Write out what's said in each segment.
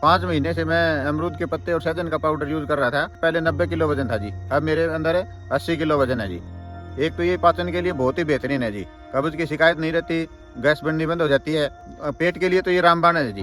5 महीने से मैं अमरूद के पत्ते और सहजन का पाउडर यूज कर रहा था। पहले 90 किलो वजन था जी, अब मेरे अंदर 80 किलो वजन है जी। एक तो ये पाचन के लिए बहुत ही बेहतरीन है जी, कब्ज की शिकायत नहीं रहती, गैस बननी बंद हो जाती है। पेट के लिए तो ये रामबाण है जी।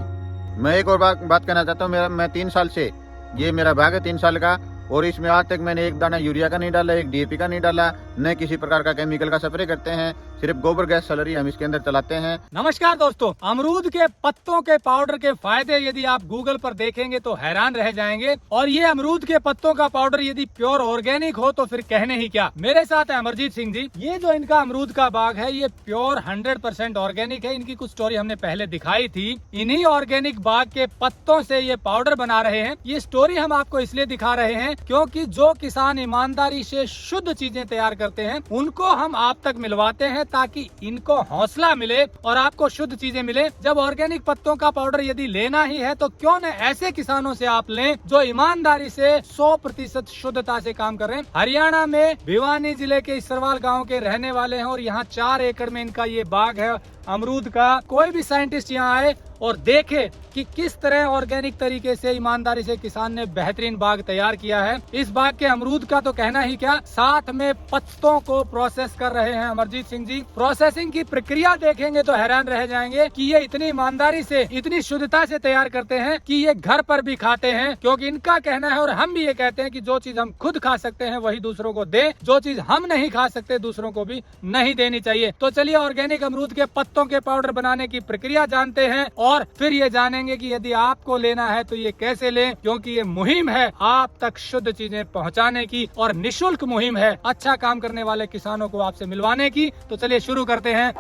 मैं एक और बात कहना चाहता हूँ, मैं 3 साल से, ये मेरा भाग है 3 साल का, और इसमें आज तक मैंने एक दाना यूरिया का नहीं डाला, एक डीएपी का नहीं डाला, न किसी प्रकार का केमिकल का स्प्रे करते हैं। सिर्फ गोबर गैस सलरी हम इसके अंदर चलाते हैं। नमस्कार दोस्तों, अमरूद के पत्तों के पाउडर के फायदे यदि आप गूगल पर देखेंगे तो हैरान रह जाएंगे। और ये अमरूद के पत्तों का पाउडर यदि प्योर ऑर्गेनिक हो तो फिर कहने ही क्या। मेरे साथ है अमरजीत सिंह जी। ये जो इनका अमरूद का बाग है ये प्योर 100% ऑर्गेनिक है। इनकी कुछ स्टोरी हमने पहले दिखाई थी। इन्हीं ऑर्गेनिक बाग के पत्तों से ये पाउडर बना रहे हैं। ये स्टोरी हम आपको इसलिए दिखा रहे हैं क्योंकि जो किसान ईमानदारी से शुद्ध चीजें तैयार करते हैं उनको हम आप तक मिलवाते हैं, ताकि इनको हौसला मिले और आपको शुद्ध चीजें मिले। जब ऑर्गेनिक पत्तों का पाउडर यदि लेना ही है तो क्यों न ऐसे किसानों से आप लें जो ईमानदारी से 100% शुद्धता से काम कर रहे हैं। हरियाणा में भिवानी जिले के इसरवाल गांव के रहने वाले हैं और यहाँ 4 एकड़ में इनका ये बाग है अमरूद का। कोई भी साइंटिस्ट यहाँ आए और देखे कि किस तरह ऑर्गेनिक तरीके से ईमानदारी से किसान ने बेहतरीन बाग तैयार किया है। इस बाग के अमरूद का तो कहना ही क्या, साथ में पत्तों को प्रोसेस कर रहे हैं अमरजीत सिंह जी। प्रोसेसिंग की प्रक्रिया देखेंगे तो हैरान रह जाएंगे कि ये इतनी ईमानदारी से, इतनी शुद्धता से तैयार करते हैं कि ये घर पर भी खाते हैं। क्योंकि इनका कहना है और हम भी ये कहते हैं कि जो चीज हम खुद खा सकते हैं वही दूसरों को दे, जो चीज हम नहीं खा सकते दूसरों को भी नहीं देनी चाहिए। तो चलिए ऑर्गेनिक अमरूद के पत्तों के पाउडर बनाने की प्रक्रिया जानते हैं और फिर ये जानेंगे कि यदि आपको लेना है तो ये कैसे लें। क्योंकि ये मुहिम है आप तक शुद्ध चीजें पहुंचाने की और निशुल्क मुहिम है अच्छा काम करने वाले किसानों को आपसे मिलवाने की। तो चलिए शुरू करते हैं।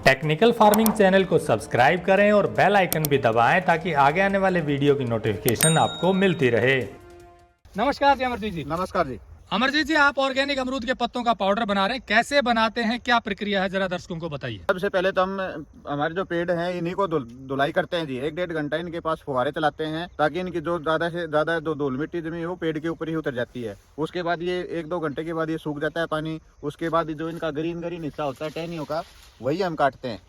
टेक्निकल फार्मिंग चैनल को सब्सक्राइब करें और बेल आइकन भी दबाएं ताकि आगे आने वाले वीडियो की नोटिफिकेशन आपको मिलती रहे। नमस्कार जी अमरजीत जी। नमस्कार जी। अमरजीत जी, आप ऑर्गेनिक अमरूद के पत्तों का पाउडर बना रहे हैं, कैसे बनाते हैं, क्या प्रक्रिया है, जरा दर्शकों को बताइए। सबसे पहले तो हम हमारे जो पेड़ हैं इन्हीं को धुलाई करते हैं जी। 1-1.5 घंटा इनके पास फुहारे चलाते हैं ताकि इनकी जो ज्यादा से ज्यादा जो धूल मिट्टी जमी हो पेड़ के ऊपर ही उतर जाती है। उसके बाद ये 1-2 घंटे के बाद ये सूख जाता है पानी। उसके बाद जो इनका ग्रीन हिस्सा होता है टहनियों का, वही हम काटते हैं।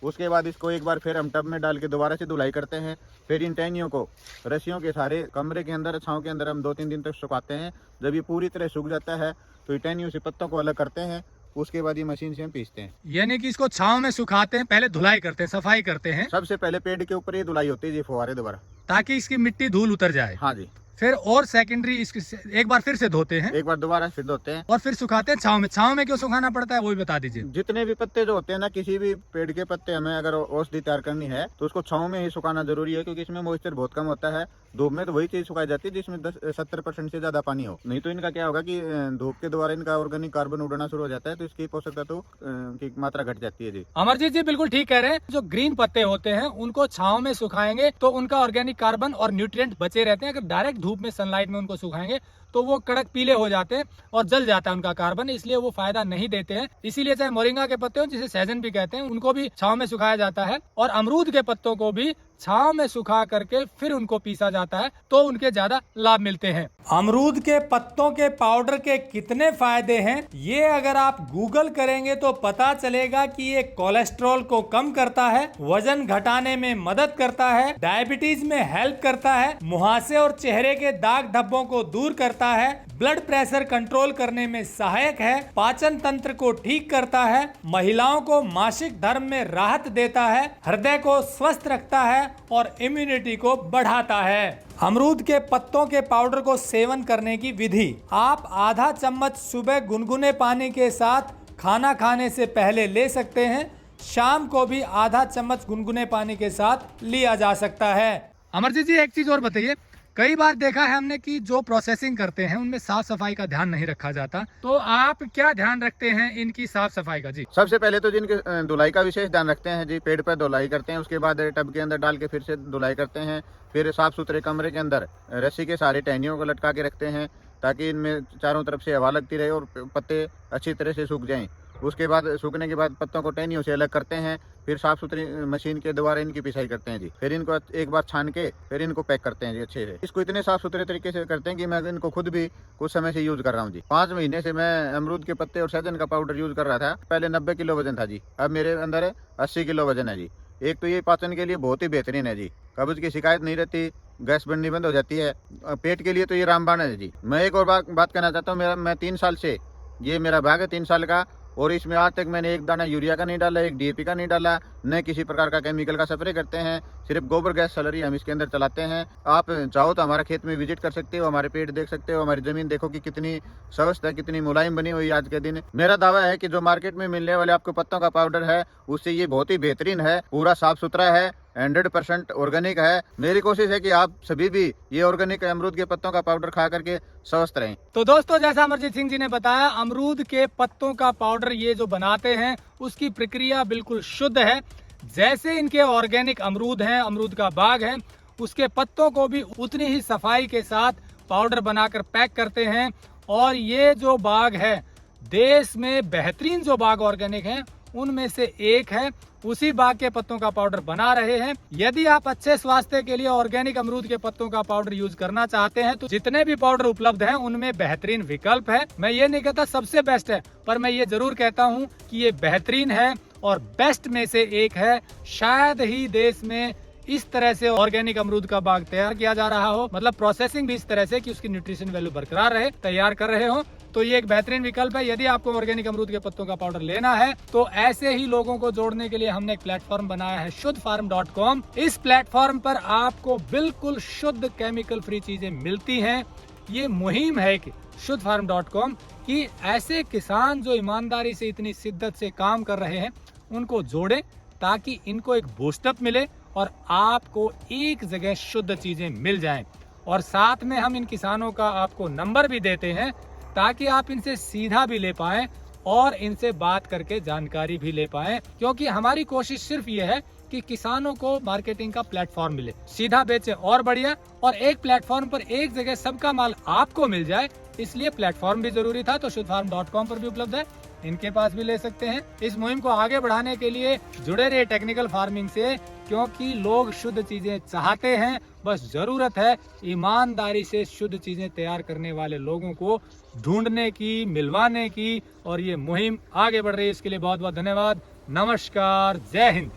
उसके बाद इसको एक बार फिर हम टब में डाल के दोबारा से धुलाई करते हैं। फिर इन टहनियों को रस्सियों के सारे कमरे के अंदर, छांव के अंदर हम 2-3 दिन तक सुखाते हैं। जब ये पूरी तरह सूख जाता है तो ये टहनियों से पत्तों को अलग करते हैं। उसके बाद ये मशीन से हम पीसते हैं। यानी कि इसको छांव में सुखाते हैं, पहले धुलाई करते हैं, सफाई करते हैं, सबसे पहले पेड़ के ऊपर ये धुलाई होती है जी फुहारे द्वारा, ताकि इसकी मिट्टी धूल उतर जाए। हाँ जी। फिर और सेकेंडरी इसकी एक बार फिर से धोते हैं, एक बार दोबारा फिर धोते हैं और फिर सुखाते हैं छांव में। छांव में क्यों सुखाना पड़ता है वो भी बता दीजिए। जितने भी पत्ते जो होते हैं ना, किसी भी पेड़ के पत्ते हमें अगर औषधि तैयार करनी है तो उसको छांव में ही सुखाना जरूरी है। क्योंकि इसमें मॉइस्चर बहुत कम होता है। धूप में तो वही चीज सुखाई जाती है जिसमें 70% से ज्यादा पानी हो। नहीं तो इनका क्या होगा कि धूप के द्वारा इनका ऑर्गेनिक कार्बन उड़ना शुरू हो जाता है, तो इसकी पोषक तत्व की मात्रा घट जाती है जी। अमरजीत जी बिल्कुल ठीक कह रहे हैं। जो ग्रीन पत्ते होते हैं उनको छांव में सुखाएंगे तो उनका ऑर्गेनिक कार्बन और न्यूट्रिएंट बचे रहते हैं। अगर डायरेक्ट धूप में, सनलाइट में उनको सुखाएंगे तो वो कड़क पीले हो जाते हैं और जल जाता है उनका कार्बन, इसलिए वो फायदा नहीं देते हैं। इसीलिए चाहे मोरिंगा के पत्ते हो, जिसे सहजन भी कहते हैं, उनको भी छांव में सुखाया जाता है। और अमरूद के पत्तों को भी छांव में सुखा करके फिर उनको पीसा जाता है, तो उनके ज्यादा लाभ मिलते हैं। अमरूद के पत्तों के पाउडर के कितने फायदे हैं ये अगर आप गूगल करेंगे तो पता चलेगा कि ये कोलेस्ट्रॉल को कम करता है, वजन घटाने में मदद करता है, डायबिटीज में हेल्प करता है, मुहासे और चेहरे के दाग धब्बों को दूर करता है, ब्लड प्रेशर कंट्रोल करने में सहायक है, पाचन तंत्र को ठीक करता है, महिलाओं को मासिक धर्म में राहत देता है, हृदय को स्वस्थ रखता है और इम्यूनिटी को बढ़ाता है। अमरूद के पत्तों के पाउडर को सेवन करने की विधि, आप आधा चम्मच सुबह गुनगुने पानी के साथ खाना खाने से पहले ले सकते हैं। शाम को भी आधा चम्मच गुनगुने पानी के साथ लिया जा सकता है। अमरजीत जी एक चीज और बताइए, कई बार देखा है हमने कि जो प्रोसेसिंग करते हैं उनमें साफ सफाई का ध्यान नहीं रखा जाता, तो आप क्या ध्यान रखते हैं इनकी साफ सफाई का? जी सबसे पहले तो जिनके धुलाई का विशेष ध्यान रखते हैं जी। पेड़ पर धुलाई करते हैं, उसके बाद टब के अंदर डाल के फिर से धुलाई करते हैं। फिर साफ सुथरे कमरे के अंदर रस्सी के सारे टहनियों को लटका के रखते हैं ताकि इनमें चारों तरफ से हवा लगती रहे और पत्ते अच्छी तरह से सूख जाएं। उसके बाद सूखने के बाद पत्तों को टहनियों से अलग करते हैं। फिर साफ सुथरी मशीन के द्वारा इनकी पिसाई करते हैं जी। फिर इनको एक बार छान के फिर इनको पैक करते हैं जी अच्छे से। इसको इतने साफ सुथरे तरीके से करते हैं कि मैं इनको खुद भी कुछ समय से यूज कर रहा हूँ जी। 5 महीने से मैं अमरूद के पत्ते और सहजन का पाउडर यूज कर रहा था। पहले 90 किलो वजन था जी, अब मेरे अंदर 80 किलो वजन है जी। एक तो ये पाचन के लिए बहुत ही बेहतरीन है जी, कब्ज की शिकायत नहीं रहती, गैस बननी बंद हो जाती है। पेट के लिए तो ये रामबाण है जी। मैं एक और बात कहना चाहता हूँ, मैं 3 साल से, ये मेरा बाग है 3 साल का, और इसमें आज तक मैंने एक दाना यूरिया का नहीं डाला, एक DAP का नहीं डाला, न किसी प्रकार का केमिकल का स्प्रे करते हैं। सिर्फ गोबर गैस सलरी हम इसके अंदर चलाते हैं। आप चाहो तो हमारा खेत में विजिट कर सकते हो, हमारे पेड़ देख सकते हो, हमारी जमीन देखो कि कितनी स्वस्थ है, कितनी मुलायम बनी हुई आज के दिन। मेरा दावा है कि जो मार्केट में मिलने वाले आपको पत्तों का पाउडर है उससे ये बहुत ही बेहतरीन है, पूरा साफ सुथरा है, 100% ऑर्गेनिक है। मेरी कोशिश है कि आप सभी भी ये ऑर्गेनिक अमरूद के पत्तों का पाउडर खा करके स्वस्थ रहें। तो दोस्तों, जैसा अमरजीत सिंह जी ने बताया, अमरूद के पत्तों का पाउडर ये जो बनाते हैं उसकी प्रक्रिया बिल्कुल शुद्ध है। जैसे इनके ऑर्गेनिक अमरूद हैं, अमरूद का बाग है, उसके पत्तों को भी उतनी ही सफाई के साथ पाउडर बनाकर पैक करते हैं। और ये जो बाग है देश में बेहतरीन जो बाग ऑर्गेनिक हैं उनमें से एक है। उसी बाग के पत्तों का पाउडर बना रहे हैं। यदि आप अच्छे स्वास्थ्य के लिए ऑर्गेनिक अमरूद के पत्तों का पाउडर यूज करना चाहते हैं तो जितने भी पाउडर उपलब्ध हैं उनमें बेहतरीन विकल्प है। मैं ये नहीं कहता सबसे बेस्ट है, पर मैं ये जरूर कहता हूँ कि ये बेहतरीन है और बेस्ट में से एक है। शायद ही देश में इस तरह से ऑर्गेनिक अमरूद का बाग तैयार किया जा रहा हो, मतलब प्रोसेसिंग भी इस तरह से कि उसकी न्यूट्रिशन वैल्यू बरकरार रहे, तैयार कर रहे हो। तो ये एक बेहतरीन विकल्प है। यदि आपको ऑर्गेनिक अमरूद के पत्तों का पाउडर लेना है तो ऐसे ही लोगों को जोड़ने के लिए हमने एक प्लेटफॉर्म बनाया है, शुद्धफार्म.com। इस प्लेटफॉर्म पर आपको बिल्कुल शुद्ध केमिकल फ्री चीजें मिलती हैं। ये मुहिम है कि शुद्धफार्म.com कि ऐसे किसान जो ईमानदारी से इतनी शिद्दत से काम कर रहे हैं उनको जोड़े, ताकि इनको एक बूस्टअप मिले और आपको एक जगह शुद्ध चीजें मिल जाएं। और साथ में हम इन किसानों का आपको नंबर भी देते हैं ताकि आप इनसे सीधा भी ले पाएं और इनसे बात करके जानकारी भी ले पाएं, क्योंकि हमारी कोशिश सिर्फ ये है कि किसानों को मार्केटिंग का प्लेटफॉर्म मिले, सीधा बेचे और बढ़िया, और एक प्लेटफॉर्म पर एक जगह सबका माल आपको मिल जाए, इसलिए प्लेटफॉर्म भी जरूरी था। तो शुद्धफार्म.com पर भी उपलब्ध है, इनके पास भी ले सकते हैं। इस मुहिम को आगे बढ़ाने के लिए जुड़े रहे टेक्निकल फार्मिंग से, क्योंकि लोग शुद्ध चीजें चाहते हैं। बस जरूरत है ईमानदारी से शुद्ध चीजें तैयार करने वाले लोगों को ढूंढने की, मिलवाने की, और ये मुहिम आगे बढ़ रही है। इसके लिए बहुत बहुत धन्यवाद। नमस्कार, जय हिंद।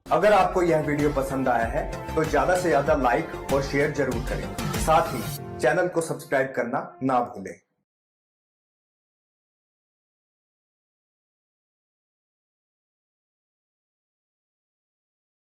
अगर आपको यह वीडियो पसंद आया है तो ज्यादा से ज्यादा लाइक और शेयर जरूर करें। साथ ही चैनल को सब्सक्राइब करना ना भूलें।